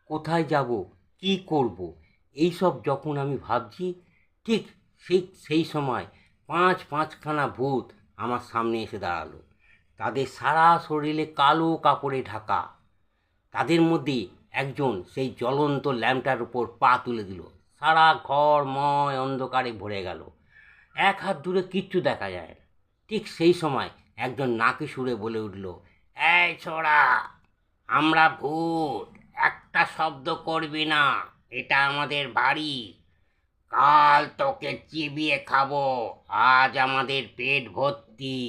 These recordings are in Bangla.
কোথায় যাব, কি করব, এইসব যখন আমি ভাবছি, ঠিক সেই সময় পাঁচখানা ভূত আমার সামনে এসে দাঁড়ালো। তাদের সারা শরীরে কালো কাপড়ে ঢাকা। তাদের মধ্যে একজন সেই জ্বলন্ত ল্যাম্পটার উপর পা তুলে দিল। সারা ঘরময় অন্ধকারে ভরে গেল। এক হাত দূরে কিচ্ছু দেখা যায় না। ঠিক সেই সময় একজন নাকি সুরে বলে উঠল, এই ছোড়া, আমরা ভূত, একটা শব্দ করবি না, এটা আমাদের বাড়ি। কাল তোকে চিবিয়ে খাবো, আজ আমাদের পেট ভর্তি।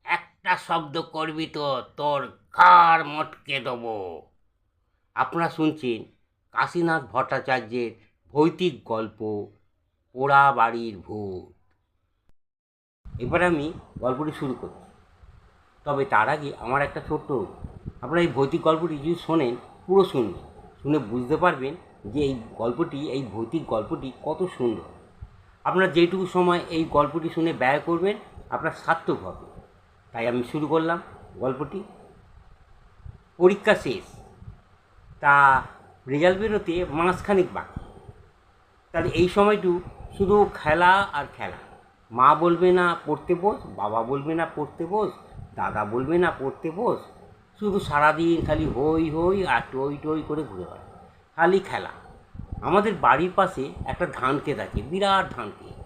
একটা শব্দ করবি তো তোর ঘাড় মটকে দেবো। আপনারা শুনছেন কাশীনাথ ভট্টাচার্যের ভৌতিক গল্প পোড়া বাড়ির ভূত। এবার আমি গল্পটি শুরু করছি। তবে তার আগে আমার একটা ছোট্ট, আপনারা এই ভৌতিক গল্পটি যদি শোনেন, পুরো শুনবেন, শুনে বুঝতে পারবেন যে এই ভৌতিক গল্পটি কত সুন্দর। আপনারা যেটুকু সময় এই গল্পটি শুনে ব্যয় করবেন আপনার সার্থক হবে। তাই আমি শুরু করলাম গল্পটি। পরীক্ষা শেষ, তা রেজাল্ট বেরোতে মাসখানেক বাকি। তাহলে এই সময়টু শুধু খেলা আর খেলা। মা বলবে না পড়তে বস, বাবা বলবে না পড়তে বস, দাদা বলবে না পড়তে বস, শুধু সারাদিন খালি হই হই আর টই টই করে ঘুরে বেড়ায়, খালি খেলা। আমাদের বাড়ির পাশে একটা ধান ক্ষেত আছে, বিরাট ধান ক্ষেত।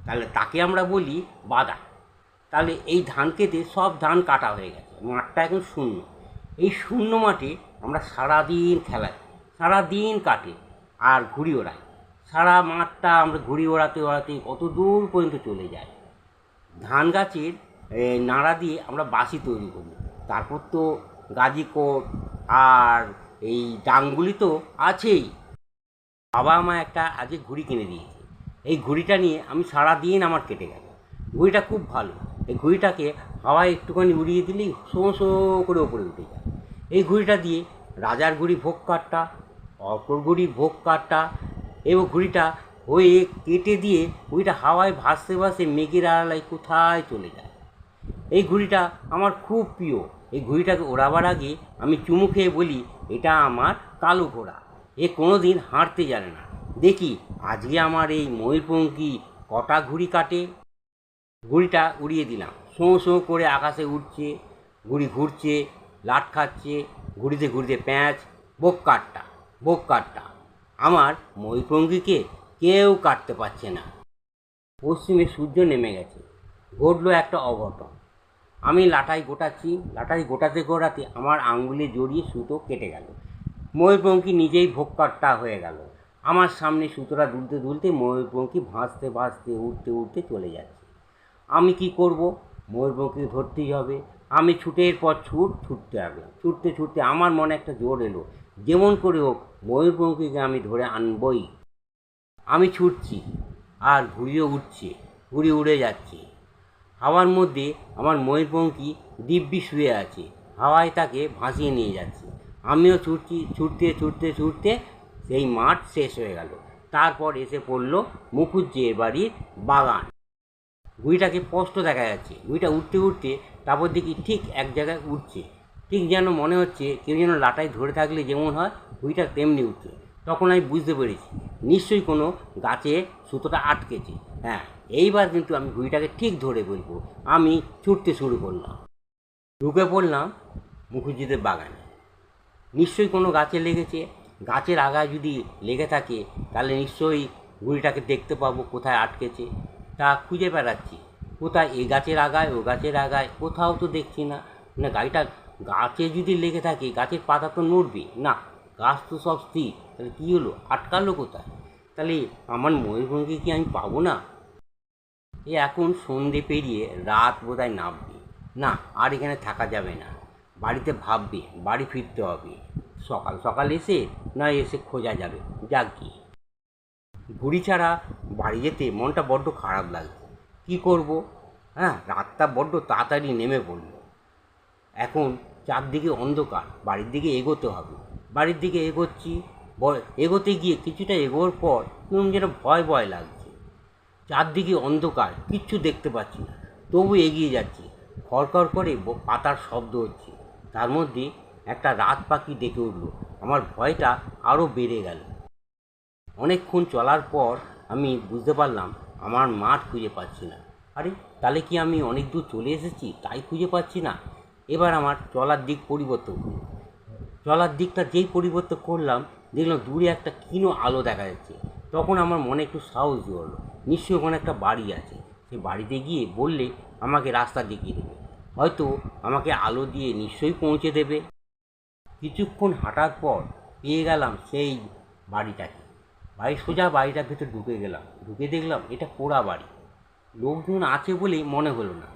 তাহলে তাকে আমরা বলি বাদা। তাহলে এই ধান ক্ষেতে সব ধান কাটা হয়ে গেছে, মাঠটা এখন শূন্য। এই শূন্য মাঠে আমরা সারাদিন খেলাই, সারাদিন কাটে আর ঘুড়ি ওড়াই। সারা মাঠটা আমরা ঘুড়ি ওড়াতে ওড়াতে কত দূর পর্যন্ত চলে যায়। ধান গাছের নাড়া দিয়ে আমরা বাঁশি তৈরি করি। তারপর তো গাজিকোট আর এই ডাংগুলি তো আছেই। বাবা আমার একটা আজকে ঘুড়ি কিনে দিয়েছে। এই ঘুড়িটা নিয়ে আমি সারাদিন আমার কেটে গেল। ঘুড়িটা খুব ভালো। এই ঘুড়িটাকে হাওয়ায় একটুখানি উড়িয়ে দিলেই শো শো করে ওপরে উঠে যায়। এই ঘুড়িটা দিয়ে রাজার ঘুড়ি ভোগ কাটটা, অপর ঘুড়ি ভোগ কাটটা, এবং ঘুড়িটা হয়ে কেটে দিয়ে ঘুড়িটা হাওয়ায় ভাসতে ভাসতে মেঘের আড়ালায় কোথায় চলে যায়। এই ঘুড়িটা আমার খুব প্রিয়। এই ঘুড়িটাকে ওড়াবার আগে আমি চুমু খেয়ে বলি, এটা আমার কালো ঘোড়া, এ কোনো দিন হাঁটতে জানে না। দেখি আজকে আমার এই ময়ূরপঙ্খী কটা ঘুড়ি কাটে। ঘুড়িটা উড়িয়ে দিলাম, শোঁ শোঁ করে আকাশে উঠছে, ঘুড়ি ঘুরছে, লাট খাচ্ছে, ঘুড়িতে ঘুরিতে প্যাঁচ, বোক কাটটা। আমার ময়ূরপঙ্খীকে কেউ কাটতে পারছে না। পশ্চিমে সূর্য নেমে গেছে। ঘটলো একটা অঘটন। আমি লাটাই গোটাচ্ছি, লাটাই গোটাতে গোটাতে আমার আঙুলে জড়িয়ে সুতো কেটে গেল। ময়ূরপঙ্খী নিজেই ভোক্কারটা হয়ে গেল। আমার সামনে সুতোটা দুলতে দুলতে ময়ূরপঙ্খী ভাসতে ভাসতে উঠতে উঠতে চলে যাচ্ছে। আমি কি করব? ময়ূরপঙ্খীকে ধরতেই হবে। আমি ছুটের পর ছুটতে হবে। ছুটতে ছুটতে আমার মনে একটা জোর এলো, যেমন করে হোক ময়ূরপঙ্খীকে আমি ধরে আনবই। আমি ছুটছি আর ঘুড়িও উঠছে, ঘুড়ি উড়ে যাচ্ছে। হাওয়ার মধ্যে আমার ময়ূরপঙ্খী দিব্যি শুয়ে আছে, হাওয়ায় তাকে ভাসিয়ে নিয়ে যাচ্ছে। আমিও ছুটছি, ছুটতে ছুটতে ছুটতে সেই মাঠ শেষ হয়ে গেল। তারপর এসে পড়ল মুখুজ্জের বাড়ির বাগান। ঘুড়িটাকে স্পষ্ট দেখা যাচ্ছে। ঘুড়িটা উঠতে উঠতে তারপর দেখি ঠিক এক জায়গায় উঠছে, ঠিক যেন মনে হচ্ছে কেউ যেন লাটাই ধরে থাকলে যেমন হয় ঘুড়িটা তেমনি উঠছে। তখন আমি বুঝতে পেরেছি নিশ্চয়ই কোনো গাছে সুতোটা আটকেছে। হ্যাঁ, এইবার কিন্তু আমি ঘুড়িটাকে ঠিক ধরে ফেলবো। আমি ছুটতে শুরু করলাম, ঢুকে পড়লাম মুখুজ্জিদের বাগানে। নিশ্চয়ই কোনো গাছে লেগেছে। গাছের আগায় যদি লেগে থাকে তাহলে নিশ্চয়ই ঘুড়িটাকে দেখতে পাবো কোথায় আটকেছে। তা খুঁজে বেড়াচ্ছি, কোথায় এই গাছের আগায় ও গাছের আগায়, কোথাও তো দেখছি না। না, গাড়িটা গাছে যদি লেগে থাকে গাছের পাতা তো নড়বে না, গাছ তো সব স্থির। তাহলে কী হলো, আটকালো কোথায়? তাহলে আমার ময়ূরপঙ্খী কি আমি পাবো না? এখন সন্ধে পেরিয়ে রাত বোধহয় নামবে। না, আর এখানে থাকা যাবে না। বাড়িতে ভাববে, বাড়ি ফিরতে হবে। সকাল সকাল এসে এসে খোঁজা যাবে। যাক গিয়ে ঘুড়ি ছাড়া বাড়ি যেতে মনটা বড্ড খারাপ লাগছে। কী করব? হ্যাঁ, রাতটা বড্ড তাড়াতাড়ি নেমে পড়ল। এখন চারদিকে অন্ধকার, বাড়ির দিকে এগোতে হবে। বাড়ির দিকে এগোচ্ছি, এগোতে গিয়ে কিছুটা এগোর পর কেমন যেন ভয় ভয় লাগছে। চারদিকে অন্ধকার, কিচ্ছু দেখতে পাচ্ছি না, তবু এগিয়ে যাচ্ছি। খড়খড় করে পাতার শব্দ হচ্ছে। তার মধ্যে একটা রাত পাখি ডেকে উঠল আমার ভয়টা আরও বেড়ে গেল। অনেকক্ষণ চলার পর আমি বুঝতে পারলাম আমার মাঠ খুঁজে পাচ্ছি না। আরে তাহলে কি আমি অনেক দূর চলে এসেছি তাই খুঁজে পাচ্ছি না? এবার আমার চলার দিক পরিবর্তন করলাম। চলার দিকটা যেই পরিবর্তন করলাম, দেখলাম দূরে একটা ক্ষীণ আলো দেখা যাচ্ছে। তখন আমার মনে একটু সাহস জুড়লো, নিশ্চয়ই ওখানে একটা বাড়ি আছে। সে বাড়িতে গিয়ে বললে আমাকে রাস্তা দেখিয়ে দেবে, হয়তো আমাকে আলো দিয়ে নিশ্চয়ই পৌঁছে দেবে। কিছুক্ষণ হাঁটার পর পেয়ে গেলাম সেই বাড়িটাকে। সোজা বাড়িটার ভেতর ঢুকে গেলাম। ঢুকে দেখলাম এটা পোড়া বাড়ি। লোকজন আছে বলেই মনে হলো না।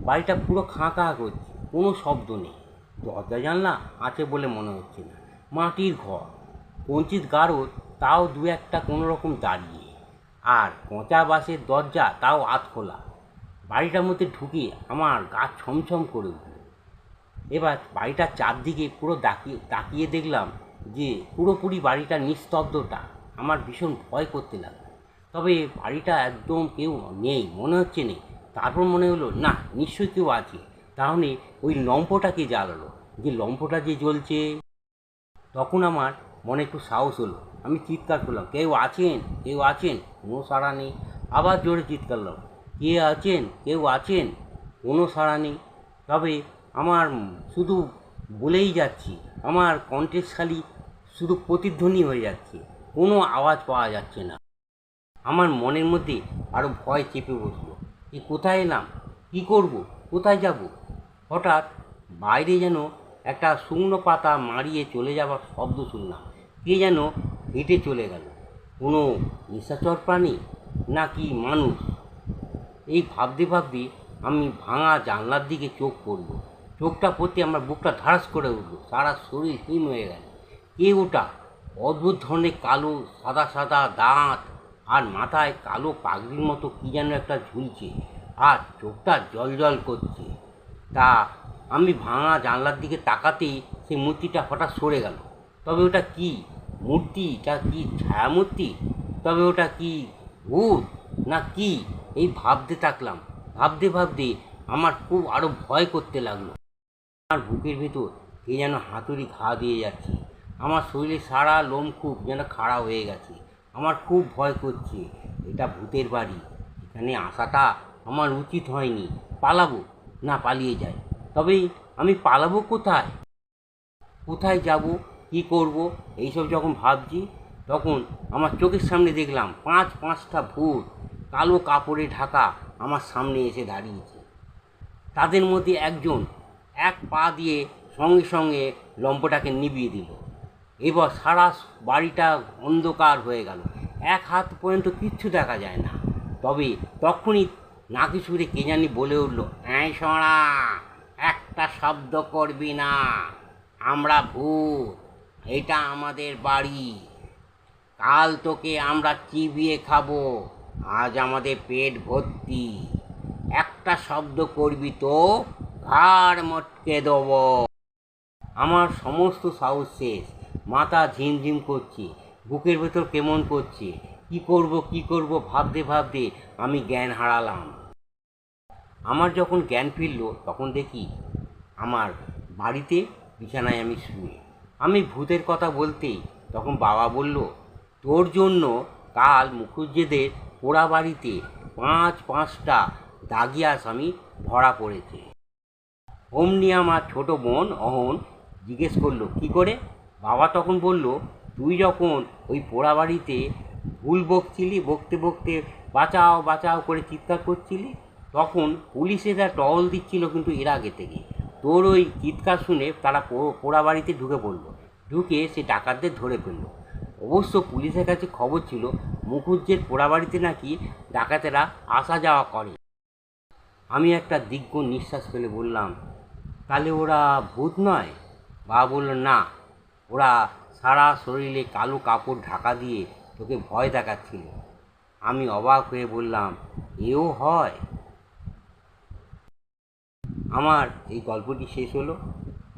বাড়িটা পুরো খাঁ করছে, কোনো শব্দ নেই। দরজা জানলা আছে বলে মনে হচ্ছে না। মাটির ঘর, কঞ্চিত গারদ তাও দু একটা কোনো রকম দাঁড়িয়ে, আর পচা বাঁশের দরজা তাও আধ খোলা। বাড়িটার মধ্যে ঢুকে আমার গা ছমছম করে উঠল। এবার বাড়িটার চারদিকে পুরো তাকিয়ে দেখলাম যে পুরোপুরি বাড়িটার নিস্তব্ধতা আমার ভীষণ ভয় করতে লাগলো। তবে বাড়িটা একদম কেউ নেই মনে হচ্ছে নেই। তারপর মনে হলো না, নিশ্চয়ই কেউ আছে। তাহলে ওই লম্পটাকে জ্বালালো, যে লম্পটা যে জ্বলছে। তখন আমার মনে একটু সাহস হলো। আমি চিৎকার করলাম, কেউ আছেন? কেউ আছেন? কোনো সাড়া নেই। আবার জোরে চিৎকার করলাম, কে আছেন? কেউ আছেন? কোনো সাড়া নেই। তবে আমার শুধু বলেই যাচ্ছি, আমার কণ্ঠের খালি শুধু প্রতিধ্বনি হয়ে যাচ্ছে, কোনো আওয়াজ পাওয়া যাচ্ছে না। আমার মনের মধ্যে আরও ভয় চেপে বসলো। কোথায় এলাম? কী করব? কোথায় যাব? হঠাৎ বাইরে যেন একটা শুকনো পাতা মারিয়ে চলে যাওয়ার শব্দ শুনলাম। কে যেন হেঁটে চলে গেল। কোনো নিশাচর প্রাণী নাকি মানুষ? এই ভাবতে ভাবতে আমি ভাঙা জানলার দিকে চোখ পড়ল। চোখটা পড়তে আমার বুকটা ধারাস করে উঠল, সারা শরীর হিম হয়ে গেল। কে ওটা? অদ্ভুত ধরনের কালো সাদা সাদা দাঁত, আর মাথায় কালো পাগড়ির মতো কী যেন একটা ঝুলছে, আর চোখটা জল করছে। তা আমি ভাঙা জানলার দিকে তাকাতেই সেই মূর্তিটা হঠাৎ সরে গেল। তবে ওটা কি মূর্তিটা? কি ছায়ামূর্তি? তবে ওটা কি ভূত না কি? এই ভাবতে থাকলাম। ভাবতে ভাবতে আমার খুব আরও ভয় করতে লাগলো। আমার বুকের ভেতর কে যেন হাতুড়ি ঘা দিয়ে যাচ্ছে। আমার শরীরে সারা লোম খুব যেন খাড়া হয়ে গেছে। আমার খুব ভয় করছে। এটা ভূতের বাড়ি, এখানে আসাটা আমার উচিত হয়নি। পালাবো না পালিয়ে যাই। তবে আমি পালাবো কোথায়? কোথায় যাব? কী করব? এইসব যখন ভাবছি, তখন আমার চোখের সামনে দেখলাম পাঁচটা ভূত কালো কাপড়ে ঢাকা আমার সামনে এসে দাঁড়িয়েছে। তাদের মধ্যে একজন এক পা দিয়ে সঙ্গে সঙ্গে লম্পটাকে নিভিয়ে দিল। এবার সারা বাড়িটা অন্ধকার হয়ে গেল। এক হাত পর্যন্ত কিচ্ছু দেখা যায় না। তবে তখনই নাকি সুরে কে জানি বলে উঠল, এই শোনা, একটা শব্দ করবি না, আমরা ভূত, এটা আমাদের বাড়ি। কাল তোকে আমরা চিবিয়ে খাবো, আজ আমাদের পেট ভর্তি। একটা শব্দ করবি তো ঘাড় মটকে দেব। আমার সমস্ত সাহস শেষ। মাথা ঝিমঝিম করছে, বুকের ভেতর কেমন করছে। কি করব ভাবতে ভাবতে আমি জ্ঞান হারালাম। আমার যখন জ্ঞান ফিরল, তখন দেখি আমার বাড়িতে বিছানায় আমি শুয়ে। আমি ভূতের কথা বলতেই তখন বাবা বলল, তোর জন্য কাল মুখুজ্জেদের পোড়া বাড়িতে পাঁচটা দাগি আসামি ধরা পড়েছে। অমনি আমার ছোট বোন অহন জিজ্ঞেস করলো, কী করে? বাবা তখন বলল, তুই যখন ওই পোড়া বাড়িতে ভুল বকছিলি, বকতে বকতে বাঁচাও বাঁচাও করে চিৎকার করছিলি, তখন পুলিশেরা টহল দিচ্ছিল কিন্তু এর আগে থেকে। তোর ওই চিৎকার শুনে তারা পোড়া বাড়িতে ঢুকে পড়লো। ঢুকে সে ডাকাতদের ধরে ফেললো। অবশ্য পুলিশের কাছে খবর ছিল মুখুজ্জের পোড়া বাড়িতে নাকি ডাকাতেরা আসা যাওয়া করে। আমি একটা দীর্ঘ নিঃশ্বাস ফেলে বললাম, তাহলে ওরা ভূত নয়? বাবা বলল, না, ওরা সারা শরীরে কালো কাপড় ঢাকা দিয়ে তোকে ভয় দেখাচ্ছিল। আমি অবাক হয়ে বললাম, এও হয়? আমার এই গল্পটি শেষ হলো।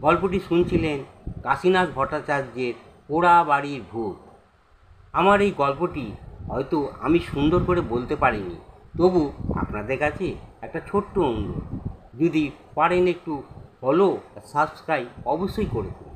গল্পটি শুনছিলেন কাশীনাথ ভট্টাচার্যের পোড়া বাড়ির ভূত। আমার এই গল্পটি হয়তো আমি সুন্দর করে বলতে পারিনি, তবু আপনাদের কাছে একটা ছোট্ট অনুরোধ, যদি পারেন একটু ফলো সাবস্ক্রাইব অবশ্যই করে দিন।